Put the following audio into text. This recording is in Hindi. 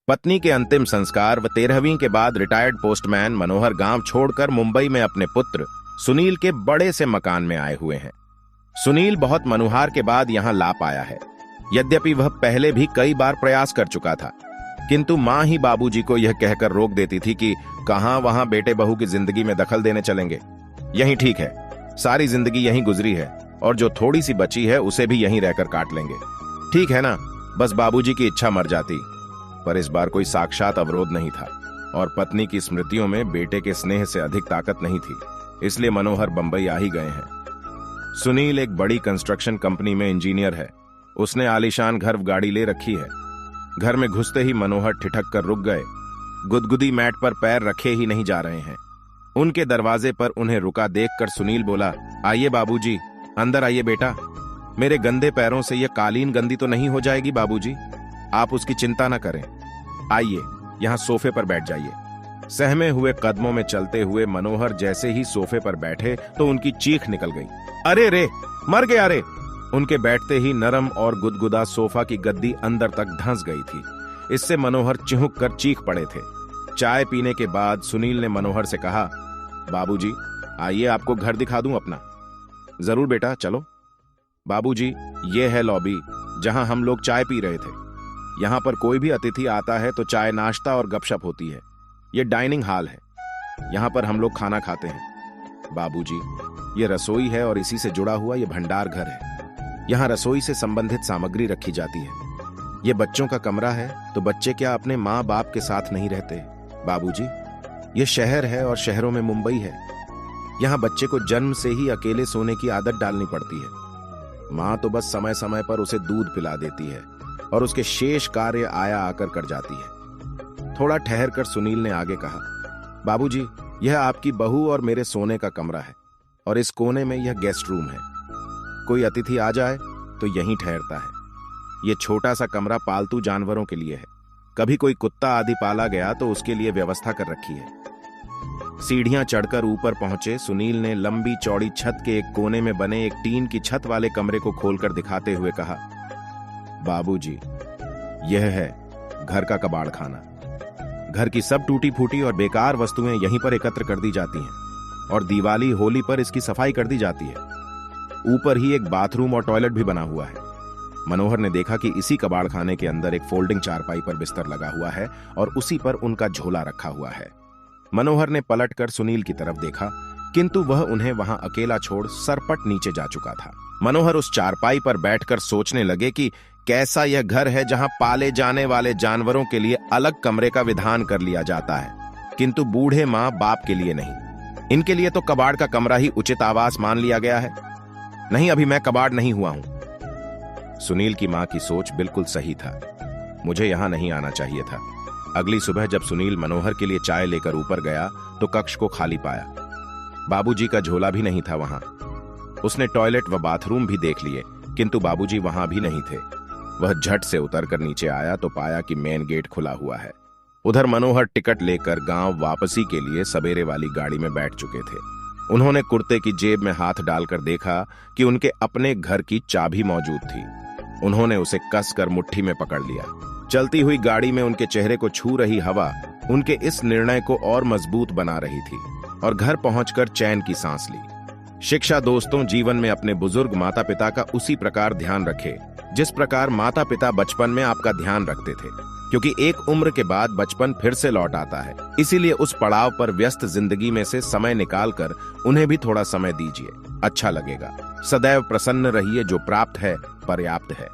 पत्नी के अंतिम संस्कार व 13वीं के बाद रिटायर्ड पोस्टमैन मनोहर गांव छोड़कर मुंबई में अपने पुत्र सुनील के बड़े से मकान में आए हुए हैं। सुनील बहुत मनुहार के बाद यहां ला पाया है। यद्यपि वह पहले भी कई बार प्रयास कर चुका था, किंतु मां ही बाबूजी को यह कहकर रोक देती थी कि कहां वहां बेटे बहू की जिंदगी में दखल देने चलेंगे। यही ठीक है, सारी जिंदगी यहीं गुजरी है और जो थोड़ी सी बची है उसे भी यहीं रहकर काट लेंगे। ठीक है ना, बस बाबूजी की इच्छा मर जाती। पर इस बार कोई साक्षात अवरोध नहीं था और पत्नी की स्मृतियों में बेटे के स्नेह से अधिक ताकत नहीं थी, इसलिए मनोहर बंबई आ ही गए हैं। सुनील एक बड़ी कंस्ट्रक्शन कंपनी में इंजीनियर है। उसने आलीशान घर गाड़ी ले रखी है। घर में घुसते ही मनोहर ठिठक कर रुक गए। गुदगुदी मैट पर पैर रखे ही नहीं जा रहे हैं। उनके दरवाजे पर उन्हें रुका देखकर सुनील बोला, आइए बाबूजी, अंदर आइए बेटा। मेरे गंदे पैरों से यह कालीन गंदी तो नहीं हो जाएगी बाबूजी? आप उसकी चिंता न करें। आइए, यहाँ सोफे पर बैठ जाइए। सहमे हुए कदमों में चलते हुए मनोहर जैसे ही सोफे पर बैठे तो उनकी चीख निकल गई। अरे रे, मर गया रे! उनके बैठते ही नरम और गुदगुदा सोफा की गद्दी अंदर तक धंस गई थी। इससे मनोहर चिहुक कर चीख पड़े थे। चाय पीने के बाद सुनील ने मनोहर से कहा, बाबूजी, आइए आपको घर दिखा दूं अपना। जरूर बेटा, चलो। बाबूजी, ये है लॉबी जहां हम लोग चाय पी रहे थे। यहाँ पर कोई भी अतिथि आता है तो चाय नाश्ता और गपशप होती है। ये डाइनिंग हॉल है, यहाँ पर हम लोग खाना खाते हैं। बाबूजी, ये रसोई है और इसी से जुड़ा हुआ ये भंडार घर है। यहाँ रसोई से संबंधित सामग्री रखी जाती है। ये बच्चों का कमरा है, तो बच्चे क्या अपने माँ बाप के साथ नहीं रहते? बाबूजी, ये शहर है और शहरों में मुंबई है। यहाँ बच्चे को जन्म से ही अकेले सोने की आदत डालनी पड़ती है। माँ तो बस समय समय पर उसे दूध पिला देती है और उसके शेष कार्य आया आकर कर जाती है। थोड़ा ठहर कर सुनील ने आगे कहा, बाबूजी, यह आपकी बहू और मेरे सोने का कमरा है और इस कोने में यह गेस्ट रूम है। कोई अतिथि आ जाए तो यहीं ठहरता है। यह छोटा सा कमरा पालतू जानवरों के लिए है। कभी कोई कुत्ता आदि पाला गया तो उसके लिए व्यवस्था कर रखी है। सीढ़ियां चढ़कर ऊपर पहुंचे सुनील ने लंबी चौड़ी छत के एक कोने में बने एक टीन की छत वाले कमरे को खोलकर दिखाते हुए कहा, बाबूजी, यह है घर का कबाड़ खाना। घर की सब टूटी फूटी और बेकार वस्तुएं यहीं पर एकत्र कर दी जाती हैं और दिवाली होली पर इसकी सफाई कर दी जाती है। ऊपर ही एक बाथरूम और टॉयलेट भी बना हुआ है। मनोहर ने देखा कि इसी कबाड़ खाने के अंदर एक फोल्डिंग चारपाई पर बिस्तर लगा हुआ है और उसी पर उनका झोला रखा हुआ है। मनोहर ने पलटकर सुनील की तरफ देखा, किंतु वह उन्हें वहां अकेला छोड़ सरपट नीचे जा चुका था। मनोहर उस चारपाई पर बैठकर सोचने लगे कि कैसा यह घर है जहां पाले जाने वाले जानवरों के लिए अलग कमरे का विधान कर लिया जाता है, किंतु बूढ़े माँ बाप के लिए नहीं। इनके लिए तो कबाड़ का कमरा ही उचित आवास मान लिया गया है। नहीं, अभी मैं कबाड़ नहीं हुआ हूं। सुनील की मां की सोच बिल्कुल सही था। मुझे यहां नहीं आना चाहिए था। अगली सुबह जब सुनील मनोहर के लिए चाय लेकर ऊपर गया तो कक्ष को खाली पाया। बाबूजी का झोला भी नहीं था वहां। उसने टॉयलेट व बाथरूम भी देख लिए, किंतु बाबूजी वहां भी नहीं थे। वह झट से उतरकर नीचे आया तो पाया कि मेन गेट खुला हुआ है। उधर मनोहर टिकट लेकर गांव वापसी के लिए सवेरे वाली गाड़ी में बैठ चुके थे। उन्होंने कुर्ते की जेब में हाथ डालकर देखा कि उनके अपने घर की चाबी मौजूद थी। उन्होंने उसे कसकर मुट्ठी में पकड़ लिया। चलती हुई गाड़ी में उनके चेहरे को छू रही हवा उनके इस निर्णय को और मजबूत बना रही थी और घर पहुंचकर चैन की सांस ली। शिक्षा दोस्तों, जीवन में अपने बुजुर्ग माता पिता का उसी प्रकार ध्यान रखे जिस प्रकार माता पिता बचपन में आपका ध्यान रखते थे, क्योंकि एक उम्र के बाद बचपन फिर से लौट आता है। इसीलिए उस पड़ाव पर व्यस्त जिंदगी में से समय निकालकर उन्हें भी थोड़ा समय दीजिए, अच्छा लगेगा। सदैव प्रसन्न रहिए, जो प्राप्त है पर्याप्त है।